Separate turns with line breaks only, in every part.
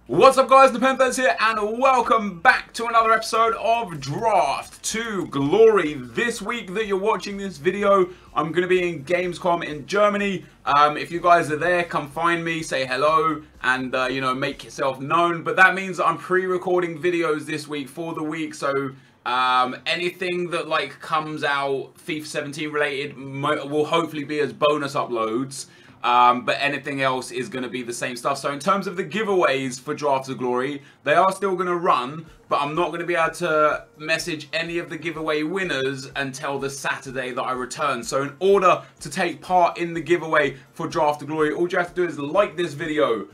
What's up guys, NepentheZ here and welcome back to another episode of Draft to Glory. This week that you're watching this video, I'm going to be in Gamescom in Germany. If you guys are there, come find me, say hello and you know, make yourself known. But that means that I'm pre-recording videos this week for the week, so anything that like comes out FIFA 17 related will hopefully be as bonus uploads. But anything else is going to be the same stuff. So in terms of the giveaways for Draft to Glory, they are still going to run, but I'm not going to be able to message any of the giveaway winners until the Saturday that I return. So in order to take part in the giveaway for Draft to Glory, all you have to do is like this video,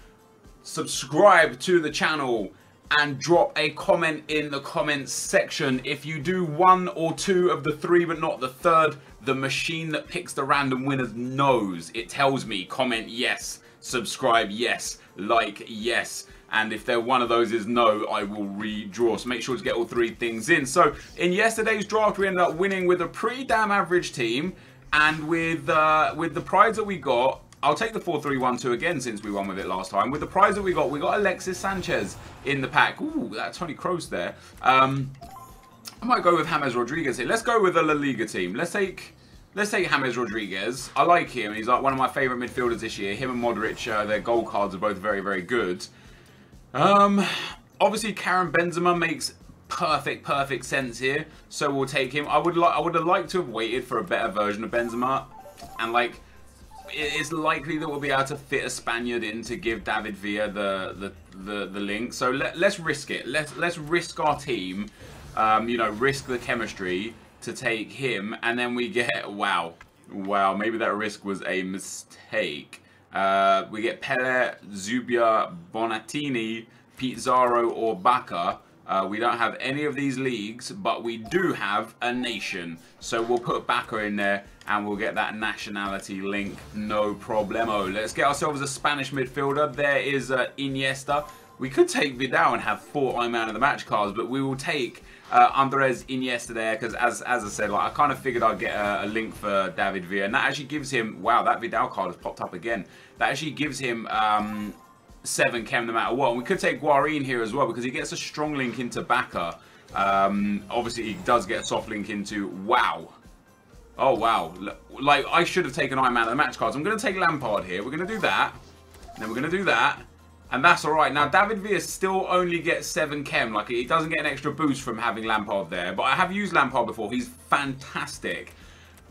subscribe to the channel, and drop a comment in the comments section. If you do one or two of the three but not the third, the machine that picks the random winners knows. It tells me comment yes, subscribe yes, like yes. And if they're one of those is no, I will redraw. So make sure to get all three things in. So in yesterday's draft, we ended up winning with a pretty damn average team. And with the prize that we got, I'll take the 4-3-1-2 again since we won with it last time. With the prize that we got Alexis Sanchez in the pack. Ooh, that Tony Kroos there. I might go with James Rodriguez here. Let's go with a La Liga team. Let's take James Rodriguez. I like him. He's like one of my favourite midfielders this year. Him and Modric, their goal cards are both very, very good. Obviously, Karim Benzema makes perfect sense here. So we'll take him. I would have liked to have waited for a better version of Benzema. And like, it's likely that we'll be able to fit a Spaniard in to give David Villa the link. So let's risk it. Let's risk our team. You know, risk the chemistry to take him, and then we get wow, maybe that risk was a mistake. We get Pele, Zubia, Bonatini, Pizarro, or Bacca. We don't have any of these leagues, but we do have a nation. So we'll put Bacca in there, and we'll get that nationality link, no problemo. Let's get ourselves a Spanish midfielder. There is Iniesta. We could take Vidal and have 4 I'm Man of the Match cards, but we will take Andres Iniesta there, because as I said, like, I kind of figured I'd get a link for David Villa, and that actually gives him, wow, that Vidal card has popped up again. That actually gives him 7 chem no matter what. And we could take Guarin here as well, because he gets a strong link into Bacca. Obviously, he does get a soft link into wow. Oh, wow. Like, I should have taken I'm Man of the Match cards. I'm going to take Lampard here. We're going to do that. And then we're going to do that. And that's alright. Now, David Villa still only gets 7 chem. Like, he doesn't get an extra boost from having Lampard there. But I have used Lampard before. He's fantastic.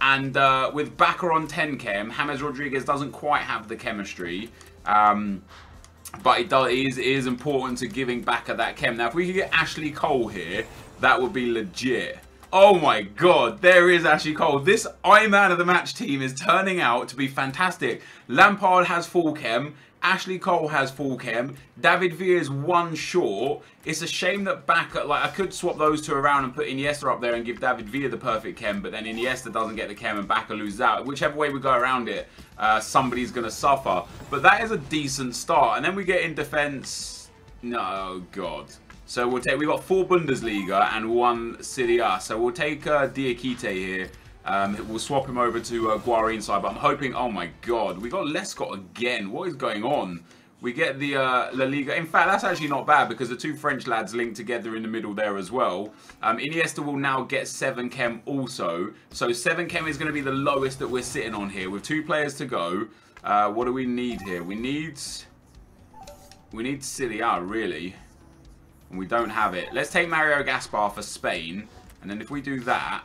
And with Bacca on 10 chem, James Rodriguez doesn't quite have the chemistry. But it is important to giving Bacca that chem. Now, if we could get Ashley Cole here, that would be legit. Oh my god, there is Ashley Cole. This I'm Man of the Match team is turning out to be fantastic. Lampard has full chem. Ashley Cole has full chem. David Villa is 1 short. It's a shame that Bacca, like, I could swap those two around and put Iniesta up there and give David Villa the perfect chem, but then Iniesta doesn't get the chem and Bacca loses out. Whichever way we go around it, somebody's going to suffer. But that is a decent start. And then we get in defense. No, god. So we've got 4 Bundesliga and 1 Serie A. So we'll take Diakite here. We'll swap him over to Guarin side, but I'm hoping, oh my god, we got Lescott again. What is going on? We get the La Liga. In fact, that's actually not bad, because the 2 French lads linked together in the middle there as well. Iniesta will now get 7 chem also. So 7 chem is going to be the lowest that we're sitting on here with 2 players to go. What do we need here? We need Serie A, really. And we don't have it. Let's take Mario Gaspar for Spain. And then if we do that,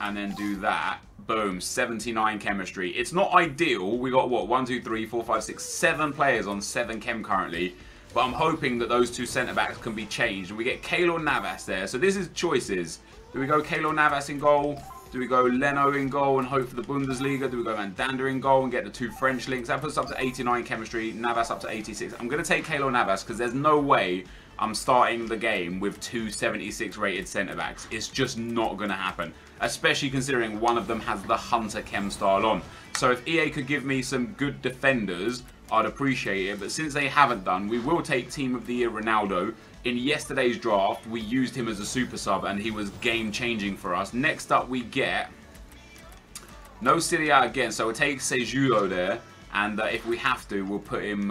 and then do that, boom, 79 chemistry. It's not ideal. We got, what, 1, 2, 3, 4, 5, 6, 7 players on 7 chem currently. But I'm hoping that those 2 centre-backs can be changed. And we get Keylor Navas there. So this is choices. Do we go Keylor Navas in goal? Do we go Leno in goal and hope for the Bundesliga? Do we go Van Dander in goal and get the 2 French links? That puts us up to 89 chemistry, Navas up to 86. I'm going to take Keylor Navas, because there's no way I'm starting the game with 2 76 rated centre-backs. It's just not going to happen, especially considering one of them has the Hunter chem style on. So if EA could give me some good defenders, I'd appreciate it. But since they haven't done, we will take Team of the Year Ronaldo. In yesterday's draft, we used him as a super sub and he was game-changing for us. Next up, we get no Serie A again, so we'll take Sejudo there. And if we have to, we'll put him,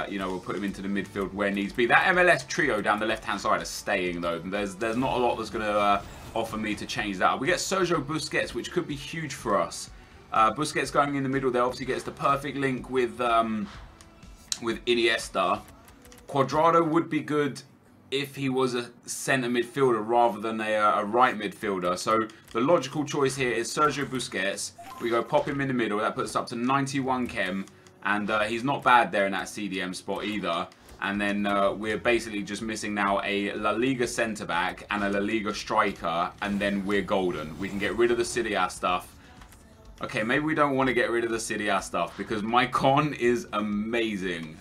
you know, we'll put him into the midfield where needs be. That MLS trio down the left-hand side is staying, though. There's not a lot that's going to offer me to change that. We get Sergio Busquets, which could be huge for us. Busquets going in the middle there obviously gets the perfect link with Iniesta. Cuadrado would be good if he was a centre midfielder rather than a right midfielder. So the logical choice here is Sergio Busquets. We go pop him in the middle. That puts us up to 91 chem. And he's not bad there in that CDM spot either. And then we're basically just missing now a La Liga centre-back and a La Liga striker. And then we're golden. We can get rid of the Serie A stuff. Okay, maybe we don't want to get rid of the Serie A stuff because Maicon is amazing.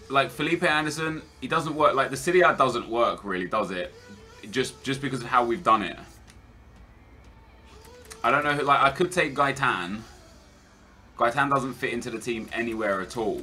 Like Felipe Anderson, he doesn't work. Like the Serie A doesn't work really, does it? Just because of how we've done it. I don't know. Like I could take Gaetan. Gaetan doesn't fit into the team anywhere at all.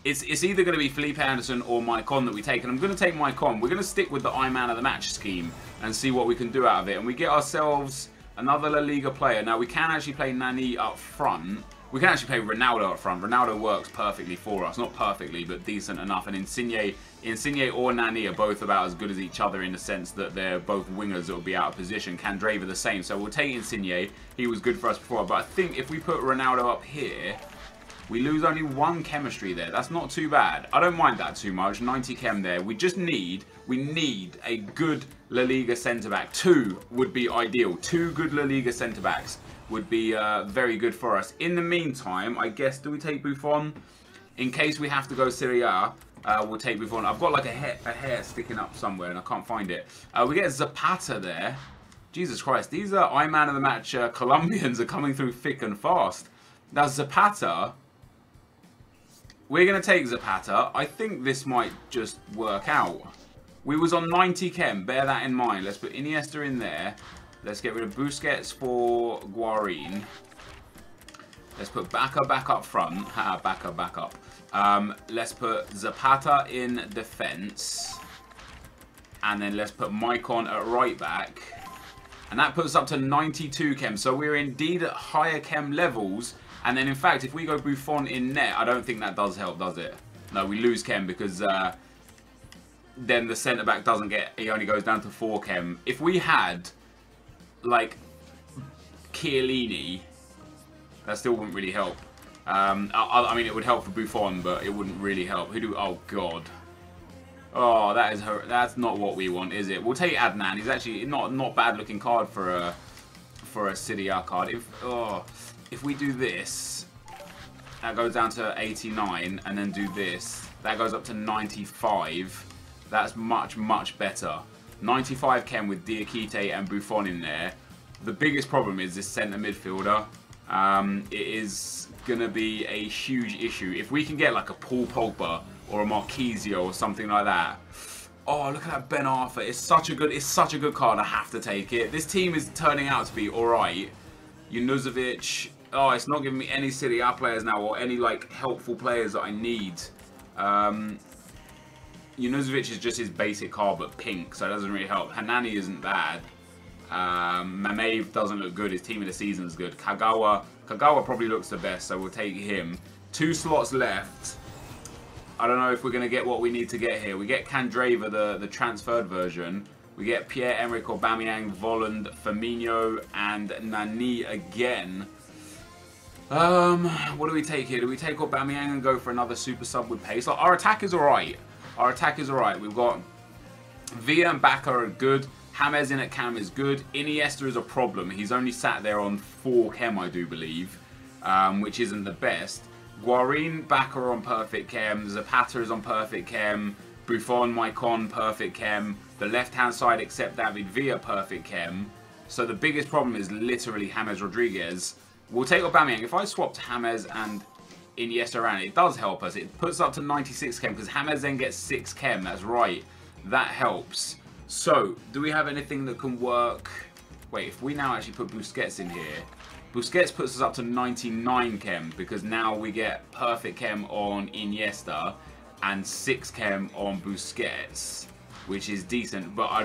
It's either going to be Felipe Anderson or Maicon that we take. And I'm going to take Maicon. We're going to stick with the I Man of the Match scheme and see what we can do out of it. And we get ourselves another La Liga player. Now we can actually play Nani up front. We can actually play Ronaldo up front. Ronaldo works perfectly for us. Not perfectly, but decent enough. And Insigne or Nani are both about as good as each other in the sense that they're both wingers that will be out of position. Candreva the same. So we'll take Insigne. He was good for us before. But I think if we put Ronaldo up here, we lose only 1 chemistry there. That's not too bad. I don't mind that too much. 90 chem there. We need a good La Liga centre-back. 2 would be ideal. 2 good La Liga centre-backs would be very good for us. In the meantime, I guess, do we take Buffon? In case we have to go Serie A, we'll take Buffon. I've got like a hair sticking up somewhere and I can't find it. We get Zapata there. Jesus Christ, these I Man of the Match Colombians are coming through thick and fast. Now Zapata, we're going to take Zapata. I think this might just work out. We was on 90 chem, bear that in mind. Let's put Iniesta in there. Let's get rid of Busquets for Guarin. Let's put Bacca back up front. Bacca back up. Let's put Zapata in defence. And then let's put Maicon at right back. And that puts us up to 92 chem. So we're indeed at higher chem levels. And then in fact, if we go Buffon in net, I don't think that does help, does it? No, we lose chem because then the centre-back doesn't get... He only goes down to 4 chem. If we had like Chiellini, that still wouldn't really help. I mean, it would help for Buffon, but it wouldn't really help. Who do? Oh God. Oh, that's not what we want, is it? We'll take Adnan. He's actually not bad looking card for a Serie A card. If we do this, that goes down to 89, and then do this, that goes up to 95. That's much better. 95 chem with Diakite and Buffon in there. The biggest problem is this centre midfielder. It is going to be a huge issue. If we can get like a Paul Pogba or a Marquisio or something like that. Oh, look at that Ben Arthur. It's such a good card. I have to take it. This team is turning out to be alright. Junuzovic. Oh, it's not giving me any Serie A players now or any like helpful players that I need. Junuzovic is just his basic card, but pink, so it doesn't really help. Hanani isn't bad. Mamave doesn't look good. His team of the season is good. Kagawa probably looks the best, so we'll take him. 2 slots left. I don't know if we're going to get what we need to get here. We get Candreva, the transferred version. We get Pierre-Emerick Aubameyang, Volland, Firmino, and Nani again. What do we take here? Do we take Aubameyang and go for another super sub with pace? Like, our attack is alright. Our attack is alright. We've got Villa and Bacca are good. James in at cam is good. Iniesta is a problem. He's only sat there on 4 chem, I do believe, which isn't the best. Guarin, Bacca are on perfect chem. Zapata is on perfect chem. Buffon, Maicon, perfect chem. The left-hand side, except David Villa, perfect chem. So the biggest problem is literally James Rodriguez. We'll take Aubameyang. If I swapped James and Iniesta around, it does help us. It puts up to 96 chem because James then gets 6 chem. That's right. That helps. So, do we have anything that can work? Wait, if we now actually put Busquets in here, Busquets puts us up to 99 chem because now we get perfect chem on Iniesta and 6 chem on Busquets. which is decent. But I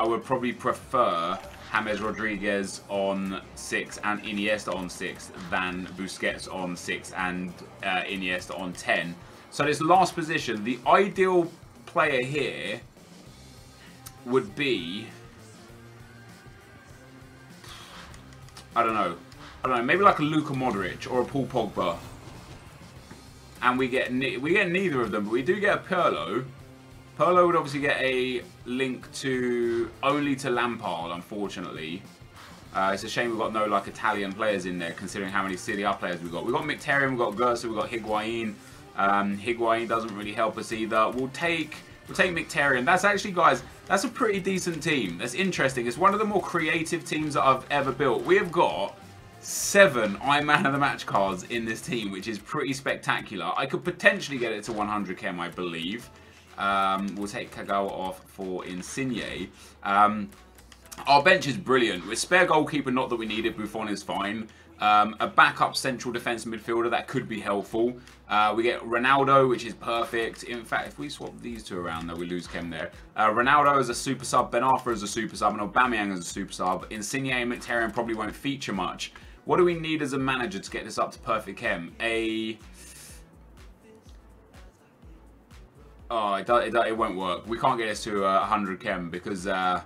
would probably prefer James Rodriguez on 6 and Iniesta on 6 than Busquets on 6 and Iniesta on 10. So this last position, the ideal player here would be, I don't know, maybe like a Luka Modric or a Paul Pogba. And we get neither of them, but we do get a Pirlo. Pirlo would obviously get a link only to Lampard, unfortunately. It's a shame we've got no like Italian players in there, considering how many Serie A players we've got. We've got Mkhitaryan, we've got Gersa, we've got Higuain. Higuain doesn't really help us either. We'll take Mkhitaryan. That's actually, guys, that's a pretty decent team. That's interesting. It's one of the more creative teams that I've ever built. We have got 7 Man of the Match cards in this team, which is pretty spectacular. I could potentially get it to 100 chem, I believe. We'll take Kagawa off for Insigne. Our bench is brilliant. With spare goalkeeper, not that we need it. Buffon is fine. A backup central defence midfielder, that could be helpful. We get Ronaldo, which is perfect. In fact, if we swap these two around, though, we lose chem there. Ronaldo as a super sub, Ben Arfa as a super sub, and Aubameyang as a super sub. Insigne and Mkhitaryan probably won't feature much. What do we need as a manager to get this up to perfect chem? Oh, it won't work. We can't get this to 100 chem because a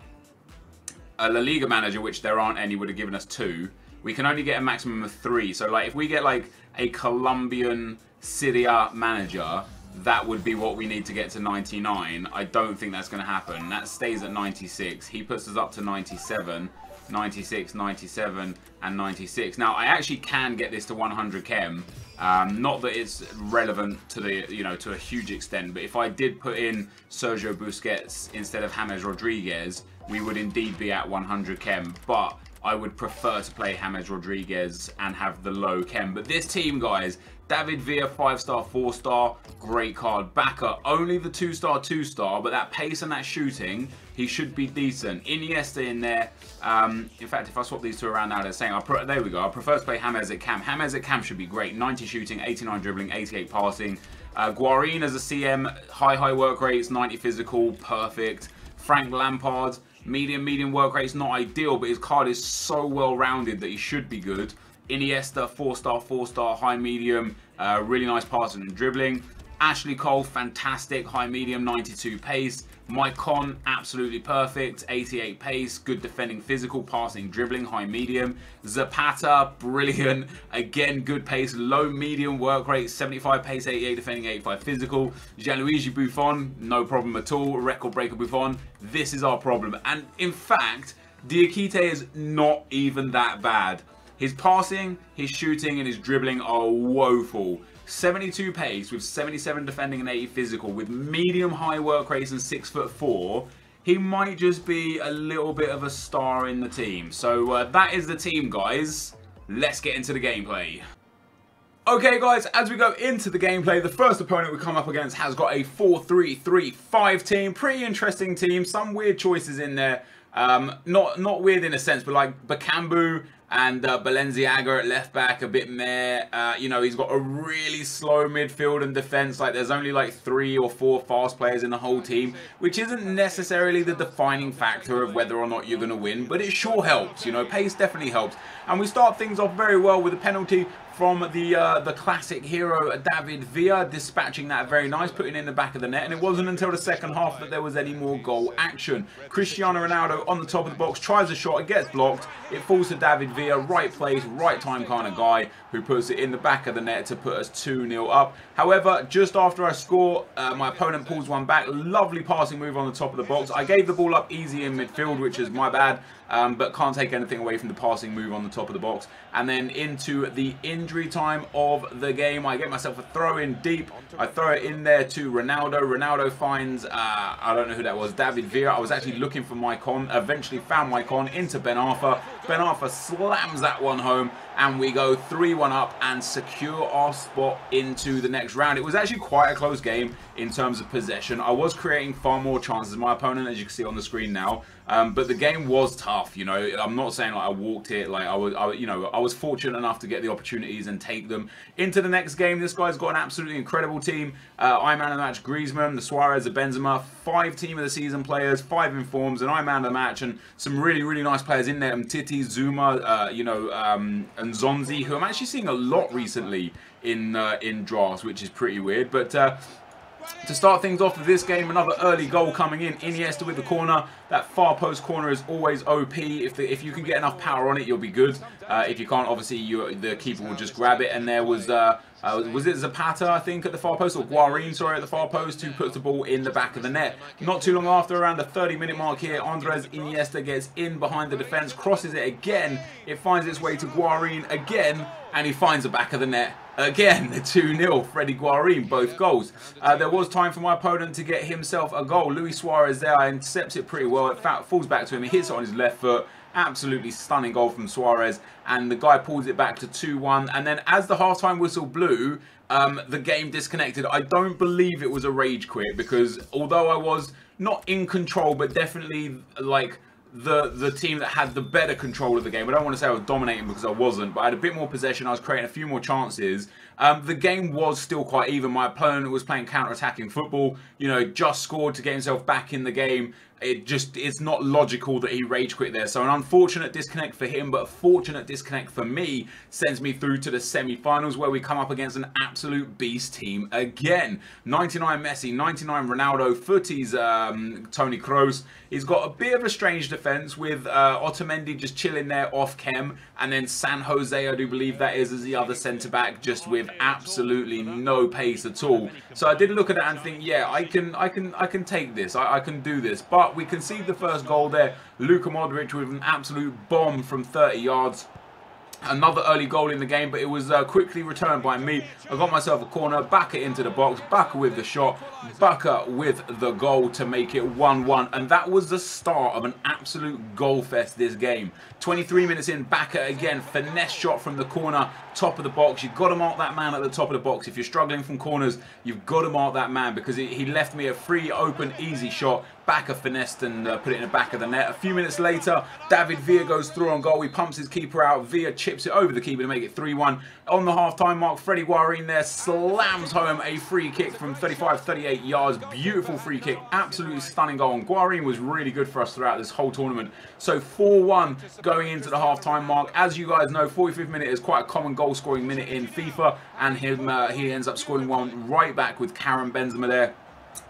La Liga manager, which there aren't any, would have given us 2. We can only get a maximum of 3. So, like, if we get, like, a Colombian Serie A manager, that would be what we need to get to 99. I don't think that's going to happen. That stays at 96. He puts us up to 97, 96, 97, and 96. Now, I actually can get this to 100 chem. Not that it's relevant to to a huge extent, but if I did put in Sergio Busquets instead of James Rodriguez, we would indeed be at 100 chem. But I would prefer to play James Rodriguez and have the low chem. But this team, guys, David Villa, 5-star, 4-star, great card. Backer, only the 2-star, 2-star, but that pace and that shooting, he should be decent. Iniesta in there. In fact, if I swap these two around now, they're saying, there we go. I prefer to play James at cam. James at cam should be great. 90 shooting, 89 dribbling, 88 passing. Guarin as a CM, high work rates, 90 physical, perfect. Frank Lampard, medium work rates, not ideal, but his card is so well-rounded that he should be good. Iniesta, 4-star, high medium, really nice passing and dribbling. Ashley Cole, fantastic, high medium, 92 pace. Maicon, absolutely perfect, 88 pace, good defending, physical, passing, dribbling, high medium. Zapata, brilliant, again, good pace, low medium work rate, 75 pace, 88 defending, 85 physical. Gianluigi Buffon, no problem at all, record breaker Buffon. This is our problem. And in fact, Diakite is not even that bad. His passing, his shooting, and his dribbling are woeful. 72 pace with 77 defending and 80 physical with medium high work rates and 6'4". He might just be a little bit of a star in the team. So that is the team, guys. Let's get into the gameplay. Okay, guys, as we go into the gameplay, the first opponent we come up against has got a 4-3-3-5 team. Pretty interesting team. Some weird choices in there. Not weird in a sense, but like Bakambu and Balenciaga at left back, a bit meh. He's got a really slow midfield and defense. Like, there's only like 3 or 4 fast players in the whole team, which isn't necessarily the defining factor of whether or not you're going to win, but it sure helps. Pace definitely helps. And we start things off very well with a penalty from the classic hero David Villa, dispatching that very nice, putting in the back of the net. And it wasn't until the second half that there was any more goal action. Cristiano Ronaldo on the top of the box, tries a shot, it gets blocked. It falls to David Villa, right place, right time kind of guy, who puts it in the back of the net to put us 2-0 up. However, just after I score, my opponent pulls one back. Lovely passing move on the top of the box. I gave the ball up easy in midfield, which is my bad, but can't take anything away from the passing move on the top of the box. And then into the injury time of the game, I get myself a throw in deep. I throw it in there to Ronaldo. Ronaldo finds, I don't know who that was, David Villa. I was actually looking for Maicon, eventually found Maicon into Ben Arfa. Ben Arfa slams that one home, and we go 3-1 up and secure our spot into the next round. It was actually quite a close game in terms of possession. I was creating far more chances than my opponent, as you can see on the screen now. But the game was tough. I'm not saying like I walked it. Like I was fortunate enough to get the opportunity opportunities and take them. Into the next game, this guy's got an absolutely incredible team. I man of the match Griezmann, the Suarez, the Benzema, 5 team of the season players, 5 informs, and I man of the match, and some really, really nice players in there. Titi, Zuma, and Zonzi, who I'm actually seeing a lot recently in drafts, which is pretty weird. But to start things off with this game, another early goal coming in. Iniesta with the corner. That far post corner is always OP. If you can get enough power on it, you'll be good. If you can't, obviously, the keeper will just grab it. And there was it Zapata, I think, at the far post, or Guarin, sorry, at the far post, who puts the ball in the back of the net. Not too long after, around the 30-minute mark here, Andres Iniesta gets in behind the defence, crosses it again. It finds its way to Guarin again, and he finds the back of the net. Again, 2-0, Freddy Guarin, both goals. There was time for my opponent to get himself a goal. Luis Suarez there intercepts it pretty well. It falls back to him. He hits it on his left foot. Absolutely stunning goal from Suarez. And the guy pulls it back to 2-1. And then as the halftime whistle blew, the game disconnected. I don't believe it was a rage quit, because although I was not in control, but definitely like the team that had the better control of the game. I don't want to say I was dominating, because I wasn't, but I had a bit more possession. I was creating a few more chances. The game was still quite even. My opponent was playing counter-attacking football, you know, just scored to get himself back in the game. It's not logical that he rage quit there. So an unfortunate disconnect for him, but a fortunate disconnect for me sends me through to the semi-finals, where we come up against an absolute beast team again. 99 Messi, 99 Ronaldo, footies Toni Kroos. He's got a bit of a strange defence with Otamendi just chilling there off chem, and then San Jose, I do believe that is, as the other centre-back, just with absolutely no pace at all. So I did look at it and think, yeah, I can take this. I can do this. But we concede the first goal there. Luka Modric with an absolute bomb from 30 yards. Another early goal in the game, but it was quickly returned by me. I got myself a corner, back it into the box, Baka with the shot, Baka with the goal to make it 1-1. And that was the start of an absolute goal fest this game. 23 minutes in, Baka again, finesse shot from the corner, top of the box. You've got to mark that man at the top of the box. If you're struggling from corners, you've got to mark that man, because he left me a free, open, easy shot. Baka finessed and put it in the back of the net. A few minutes later, David Villa goes through on goal. He pumps his keeper out. Villa chips it over the keeper to make it 3-1. On the half-time mark, Freddy Guarin there slams home a free kick from 35-38 yards. Beautiful free kick. Absolutely stunning goal. And Guarin was really good for us throughout this whole tournament. So 4-1 going into the half-time mark. As you guys know, 45th minute is quite a common goal-scoring minute in FIFA. And he ends up scoring one right back with Karim Benzema there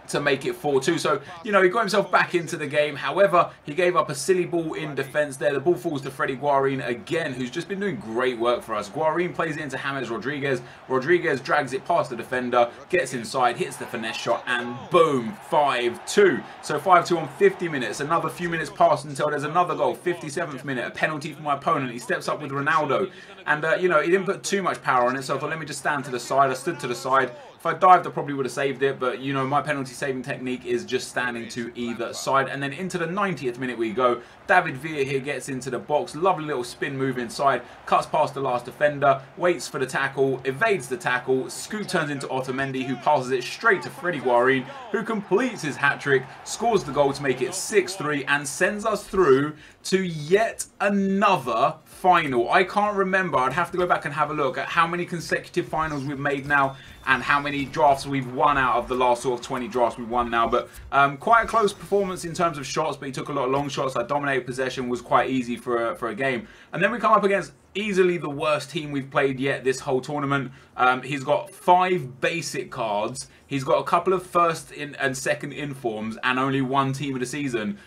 to make it 4-2. So, you know, he got himself back into the game. However, he gave up a silly ball in defence there. The ball falls to Freddy Guarin again, who's just been doing great work for us. Guarin plays it into James Rodriguez. Rodriguez drags it past the defender, gets inside, hits the finesse shot, and boom, 5-2. So 5-2 on 50 minutes. Another few minutes pass until there's another goal. 57th minute, a penalty for my opponent. He steps up with Ronaldo. And, you know, he didn't put too much power on it, so I thought, let me just stand to the side. I stood to the side. If I dived, I probably would have saved it, but, you know, my penalty saving technique is just standing to either side. And then into the 90th minute we go. David Villa here gets into the box. Lovely little spin move inside. Cuts past the last defender. Waits for the tackle. Evades the tackle. Scoot turns into Otamendi, who passes it straight to Freddy Guarin, who completes his hat-trick, scores the goal to make it 6-3, and sends us through to yet another final. I can't remember. I'd have to go back and have a look at how many consecutive finals we've made now and how many drafts we've won out of the last sort of 20 drafts we've won now. But quite a close performance in terms of shots, but he took a lot of long shots. I dominated possession, was quite easy for a game. And then we come up against easily the worst team we've played yet this whole tournament. He's got 5 basic cards. He's got a couple of first and second informs and only 1 team of the season.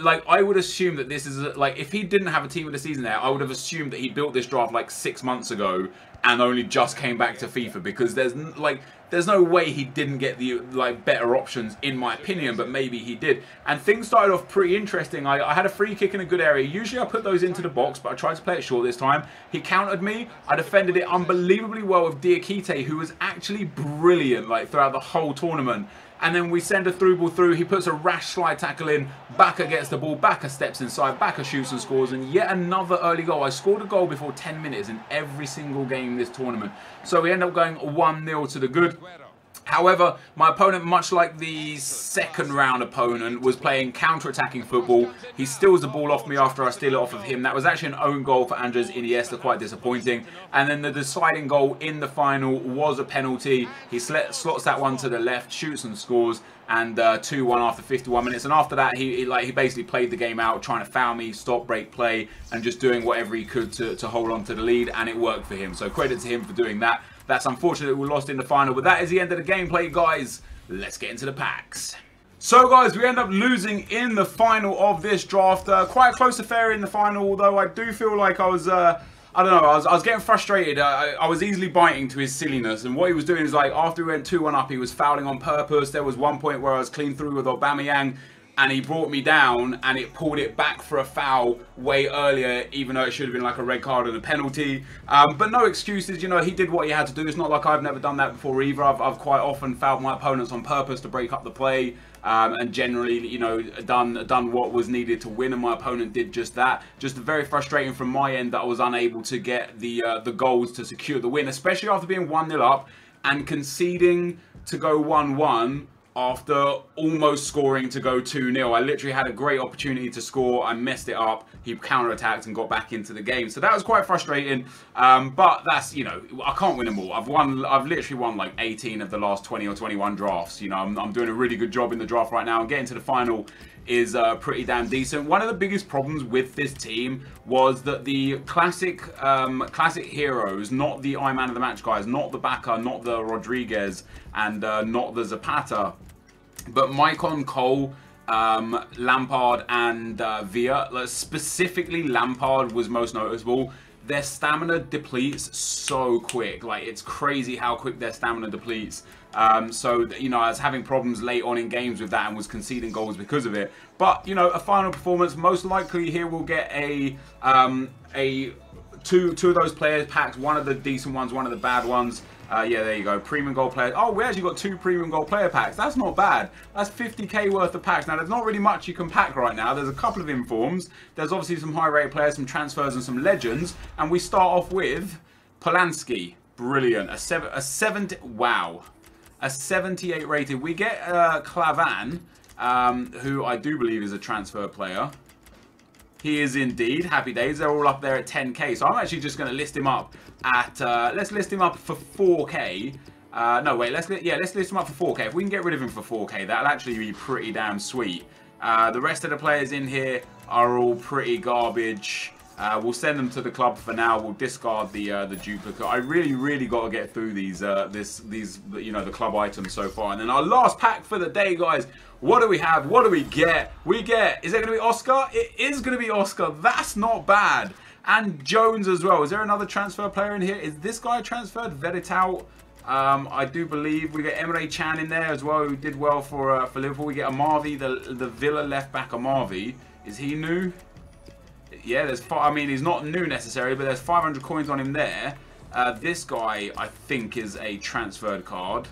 Like, I would assume that this is, like, if he didn't have a team of the season there, I would have assumed that he built this draft like 6 months ago and only just came back to FIFA, because there's no way he didn't get the, like, better options, in my opinion, but maybe he did. And things started off pretty interesting. I had a free kick in a good area. Usually I put those into the box, but I tried to play it short this time. He countered me. I defended it unbelievably well with Diakite, who was actually brilliant, like, throughout the whole tournament. And then we send a through ball through. He puts a rash slide tackle in. Baka gets the ball. Baka steps inside. Baka shoots and scores. And yet another early goal. I scored a goal before 10 minutes in every single game this tournament. So we end up going 1-0 to the good. However, my opponent, much like the second round opponent, was playing counter-attacking football. He steals the ball off me after I steal it off of him. That was actually an own goal for Andres Iniesta, quite disappointing. And then the deciding goal in the final was a penalty. He slots that one to the left, shoots and scores, and 2-1 after 51 minutes. And after that, he basically played the game out, trying to foul me, stop, break, play, and just doing whatever he could to hold on to the lead, and it worked for him. So credit to him for doing that. That's unfortunate we lost in the final, but that is the end of the gameplay, guys. Let's get into the packs. So, guys, we end up losing in the final of this draft. Quite a close affair in the final, although I do feel like I was, I don't know, I was getting frustrated. I was easily biting to his silliness, and what he was doing is, like, after we went 2-1 up, he was fouling on purpose. There was one point where I was clean through with Aubameyang, and he brought me down, and it pulled it back for a foul way earlier, even though it should have been like a red card and a penalty. But no excuses, you know, he did what he had to do. It's not like I've never done that before either. I've quite often fouled my opponents on purpose to break up the play, and generally, you know, done what was needed to win, and my opponent did just that. Just very frustrating from my end that I was unable to get the goals to secure the win, especially after being 1-0 up and conceding to go 1-1. After almost scoring to go 2-0. I literally had a great opportunity to score. I messed it up. He counter-attacked and got back into the game. So that was quite frustrating. But that's, you know, I can't win them all. I've literally won like 18 of the last 20 or 21 drafts. You know, I'm doing a really good job in the draft right now. And getting to the final is pretty damn decent. One of the biggest problems with this team was that the classic heroes, not the I Man of the Match guys, not the Baka, not the Rodriguez, and not the Zapata, but Maicon, Cole, Lampard, and Villa. Like, specifically, Lampard was most noticeable. Their stamina depletes so quick. Like, it's crazy how quick their stamina depletes. So, you know, I was having problems late on in games with that and was conceding goals because of it. But, you know, a final performance. Most likely here we'll get two of those players packs. One of the decent ones, one of the bad ones. Yeah, there you go. Premium gold players. Oh, we actually got 2 premium gold player packs. That's not bad. That's 50k worth of packs. Now, there's not really much you can pack right now. There's a couple of informs. There's obviously some high-rated players, some transfers, and some legends. And we start off with Polanski. Brilliant. Wow. A 78 rated. We get Clavan, who I do believe is a transfer player. He is indeed. Happy days. They're all up there at 10k. So I'm actually just going to list him up at, let's list him up for 4k. No, wait, let's list him up for 4k. If we can get rid of him for 4k, that'll actually be pretty damn sweet. The rest of the players in here are all pretty garbage. We'll send them to the club for now. We'll discard the duplicate. I really got to get through these you know, the club items so far. And then our last pack for the day, guys. What do we have? What do we get? We get, is it going to be Oscar? It is going to be Oscar. That's not bad. And Jones as well. Is there another transfer player in here? Is this guy transferred? Vedetout. I do believe we get Emre Can in there as well, who did well for Liverpool. We get Amavi, the Villa left back Amavi. Is he new? Yeah, I mean, he's not new necessarily, but there's 500 coins on him there. This guy, I think, is a transferred card.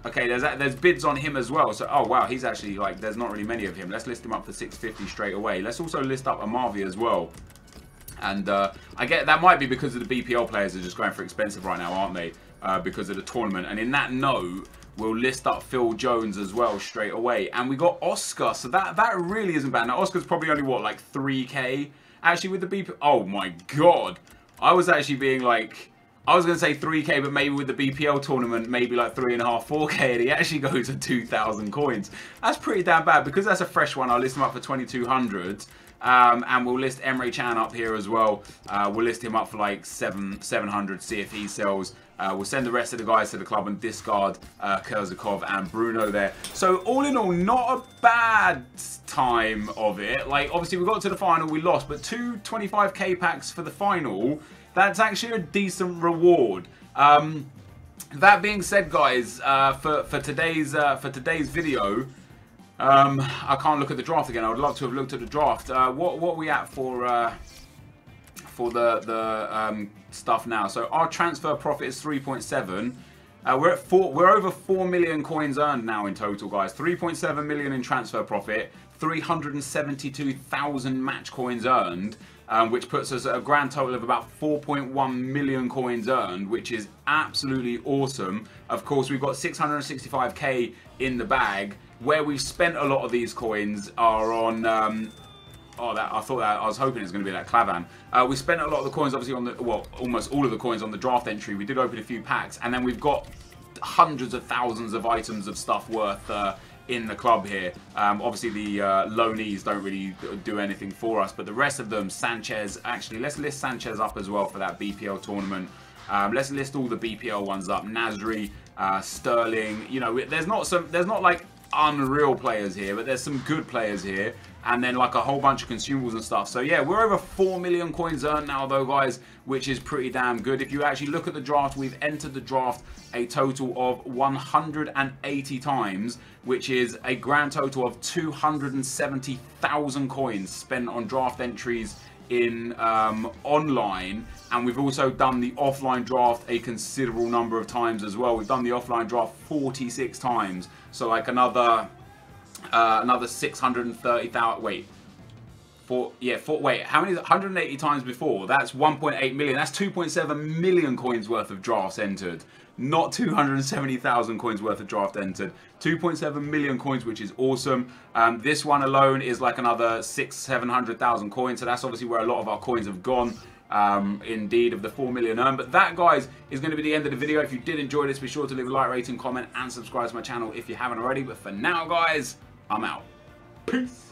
Okay, there's bids on him as well. So, oh wow, he's actually, like, there's not really many of him. Let's list him up for 650 straight away. Let's also list up Amavi as well. And I get that might be because of the BPL players are just going for expensive right now, aren't they? Because of the tournament. And in that note, we'll list up Phil Jones as well straight away. And we got Oscar. So that really isn't bad. Now, Oscar's probably only, what, like 3k? Actually, with the BPL... Oh, my God. I was actually being like... I was going to say 3k, but maybe with the BPL tournament, maybe like 3.5, 4k, and he actually goes to 2,000 coins. That's pretty damn bad. Because that's a fresh one, I'll list him up for 2,200. And we'll list Emre Can up here as well. We'll list him up for like 700, see if he sells. We'll send the rest of the guys to the club and discard Kurzakov and Bruno there. So all in all, not a bad time of it. Like, obviously we got to the final, we lost, but 2 25k packs for the final, that's actually a decent reward. That being said, guys, for today's video, I can't look at the draft again. I would love to have looked at the draft. What are we at for the stuff now? So our transfer profit is 3.7. We're over 4 million coins earned now in total, guys. 3.7 million in transfer profit, 372,000 match coins earned, which puts us at a grand total of about 4.1 million coins earned, which is absolutely awesome. Of course, we've got 665k in the bag. Where we've spent a lot of these coins are on... I was hoping it was going to be that Clavan. We spent a lot of the coins, obviously, on the... Well, almost all of the coins on the draft entry. We did open a few packs, and then we've got hundreds of thousands of items of stuff worth... in the club here. Obviously the loanees don't really do anything for us, but the rest of them, Sanchez, actually let's list Sanchez up as well for that BPL tournament. Let's list all the BPL ones up. Nasri, Sterling, you know, there's not like unreal players here, but there's some good players here, and then like a whole bunch of consumables and stuff. So yeah, we're over 4 million coins earned now though, guys, which is pretty damn good. If you actually look at the draft, we've entered the draft a total of 180 times, which is a grand total of 270,000 coins spent on draft entries in online, and we've also done the offline draft a considerable number of times as well. We've done the offline draft 46 times, so like another 630,000. Wait, how many? 180 times before. That's 1.8 million. That's 2.7 million coins worth of drafts entered. Not 270,000 coins worth of draft entered. 2.7 million coins, which is awesome. This one alone is like another 600,000-700,000 coins. So that's obviously where a lot of our coins have gone. Indeed, of the 4 million earned. But that, guys, is going to be the end of the video. If you did enjoy this, be sure to leave a like, rating, comment, and subscribe to my channel if you haven't already. But for now, guys, I'm out. Peace.